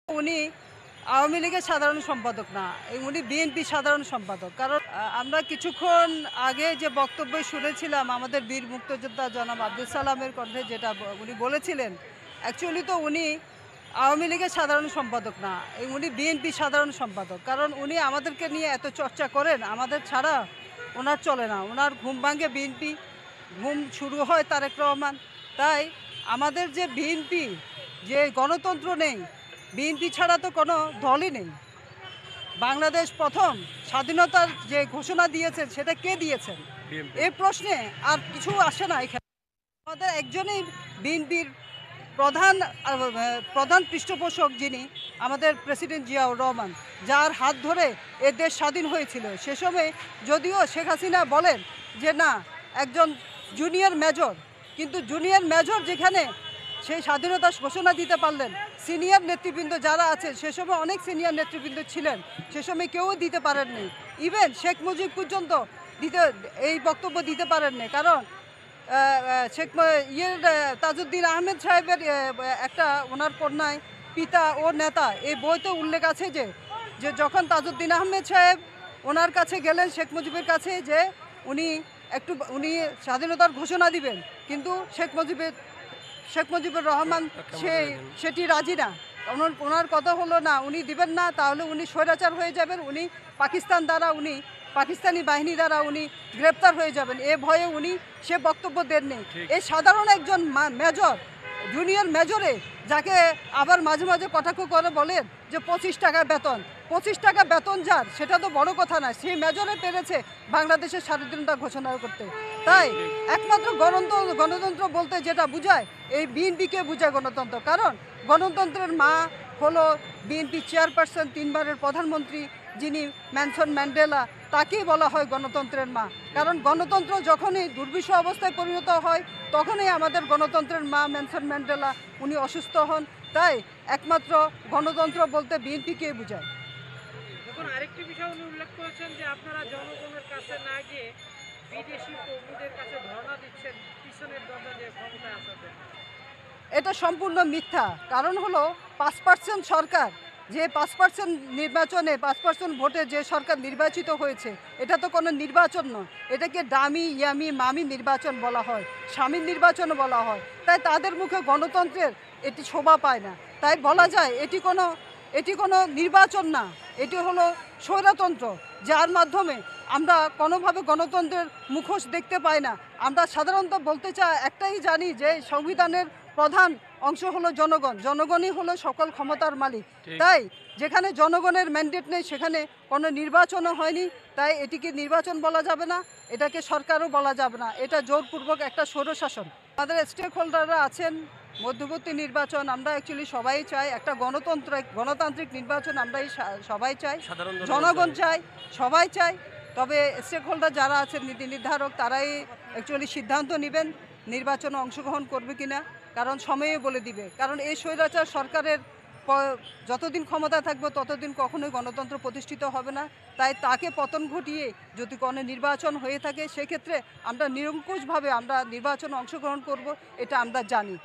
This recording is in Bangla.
উনি আওয়ামী লীগের সাধারণ সম্পাদক না, উনি বিএনপি সাধারণ সম্পাদক। কারণ আমরা কিছুক্ষণ আগে যে বক্তব্য শুনেছিলাম আমাদের বীর মুক্তিযোদ্ধা জনাব আব্দুল সালামের কণ্ঠে, যেটা উনি বলেছিলেন, অ্যাকচুয়ালি তো উনি আওয়ামী লীগের সাধারণ সম্পাদক না, উনি বিএনপি সাধারণ সম্পাদক। কারণ উনি আমাদেরকে নিয়ে এত চর্চা করেন, আমাদের ছাড়া ওনার চলে না। ওনার ঘুম ভাঙে বিএনপি, ঘুম শুরু হয় তারেক রহমান। তাই আমাদের যে বিএনপি, যে গণতন্ত্র নেই, বিএনপি ছাড়া তো কোনো দলই নেই। বাংলাদেশ প্রথম স্বাধীনতার যে ঘোষণা দিয়েছেন সেটা কে দিয়েছেন? এই প্রশ্নে আর কিছু আসে না এখানে। আমাদের একজনই বিএনপির প্রধান প্রধান পৃষ্ঠপোষক, যিনি আমাদের প্রেসিডেন্ট জিয়াউর রহমান, যার হাত ধরে এ দেশ স্বাধীন হয়েছিল। সে সময় যদিও শেখ হাসিনা বলেন যে না, একজন জুনিয়র মেজর, কিন্তু জুনিয়র মেজর যেখানে সেই স্বাধীনতা ঘোষণা দিতে পারলেন, সিনিয়র নেতৃবৃন্দ যারা আছে, সে সময় অনেক সিনিয়র নেতৃবৃন্দ ছিলেন, সে সময় কেউ দিতে পারেননি। ইভেন শেখ মুজিব পর্যন্ত এই বক্তব্য দিতে পারেননি। কারণ তাজউদ্দিন আহমেদ সাহেবের একটা ওনার কন্যায় পিতা ও নেতা, এই বইতে উল্লেখ আছে যে যখন তাজউদ্দিন আহমেদ সাহেব ওনার কাছে গেলেন, শেখ মুজিবের কাছে, যে উনি স্বাধীনতার ঘোষণা দিবেন, কিন্তু শেখ মুজিবুর রহমান সেটি রাজি না। ওনার কথা হলো না, উনি দিবেন না, তাহলে উনি স্বৈরাচার হয়ে যাবেন, উনি পাকিস্তানি বাহিনী দ্বারা উনি গ্রেপ্তার হয়ে যাবেন। এ ভয়ে উনি সে বক্তব্য দেননি। এই সাধারণ একজন মেজর, জুনিয়র মেজরে, যাকে আবার মাঝে মাঝে কটাক্ষ করে বলেন যে 25 টাকা বেতন, 25 টাকা বেতন যার, সেটা তো বড় কথা না। সেই মেজরে পেরেছে বাংলাদেশের স্বাধীনতা ঘোষণা করতে। তাই একমাত্র গণতন্ত্র বলতে যেটা বুঝায়, এই বিএনপিকে বুঝায় গণতন্ত্র। কারণ গণতন্ত্রের মা হলো বিএনপি চেয়ারপারসন, 3 বারের প্রধানমন্ত্রী, যিনি ম্যানসন ম্যান্ডেলা, তাকেই বলা হয় গণতন্ত্রের মা। কারণ গণতন্ত্র যখনই দুর্বিষহ অবস্থায় পরিণত হয়, তখনই আমাদের গণতন্ত্রের মা ম্যানসন ম্যান্ডেলা উনি অসুস্থ হন। তাই একমাত্র গণতন্ত্র বলতে বিএনপিকে বোঝায়। এখন আরেকটি বিষয় উনি উল্লেখ করেছেন যে আপনারা জনগণের কাছে না গিয়ে বিদেশি কর্মীদের কাছে ধর্ণা দিচ্ছেন পিছনের দরজা দিয়ে ক্ষমতায় আসার জন্য। এটা সম্পূর্ণ মিথ্যা। কারণ হলো 5% সরকার, যে 5% নির্বাচনে 5% ভোটে যে সরকার নির্বাচিত হয়েছে, এটা তো কোনো নির্বাচন নয়। এটাকে ডামি ইয়ামি মামি নির্বাচন বলা হয়, স্বামীর নির্বাচন বলা হয়। তাই তাদের মুখে গণতন্ত্রের এটি শোভা পায় না। তাই বলা যায় এটি কোনো নির্বাচন না, এটি হলো স্বৈরতন্ত্র, যার মাধ্যমে আমরা কোনোভাবে গণতন্ত্রের মুখোশ দেখতে পাই না। আমরা সাধারণত বলতে একটাই জানি যে সংবিধানের প্রধান অংশ হলো জনগণ, জনগণই হলো সকল ক্ষমতার মালিক। তাই যেখানে জনগণের ম্যান্ডেট নেই, সেখানে কোনো নির্বাচনও হয়নি। তাই এটিকে নির্বাচন বলা যাবে না, এটাকে সরকারও বলা যাবে না। এটা জোরপূর্বক একটা স্বৈরশাসন। আমাদের স্টেক হোল্ডাররা আছেন, মধ্যবর্তী নির্বাচন আমরা অ্যাকচুয়ালি সবাই চাই, একটা গণতান্ত্রিক নির্বাচন আমরা সবাই চাই, জনগণ চাই, সবাই চাই। তবে স্টেক হোল্ডার যারা আছেন, নীতি নির্ধারক, তারাই অ্যাকচুয়ালি সিদ্ধান্ত নেবেন নির্বাচনে অংশগ্রহণ করবে কিনা। কারণ সময়ে বলে দিবে। কারণ এই স্বৈরাচার সরকারের যতদিন ক্ষমতা থাকবে ততদিন কখনোই গণতন্ত্র প্রতিষ্ঠিত হবে না। তাই তাকে পতন ঘটিয়ে যদি কোনো নির্বাচন হয়ে থাকে, সেক্ষেত্রে আমরা নিরঙ্কুশভাবে আমরা নির্বাচনে অংশগ্রহণ করব, এটা আমরা জানি।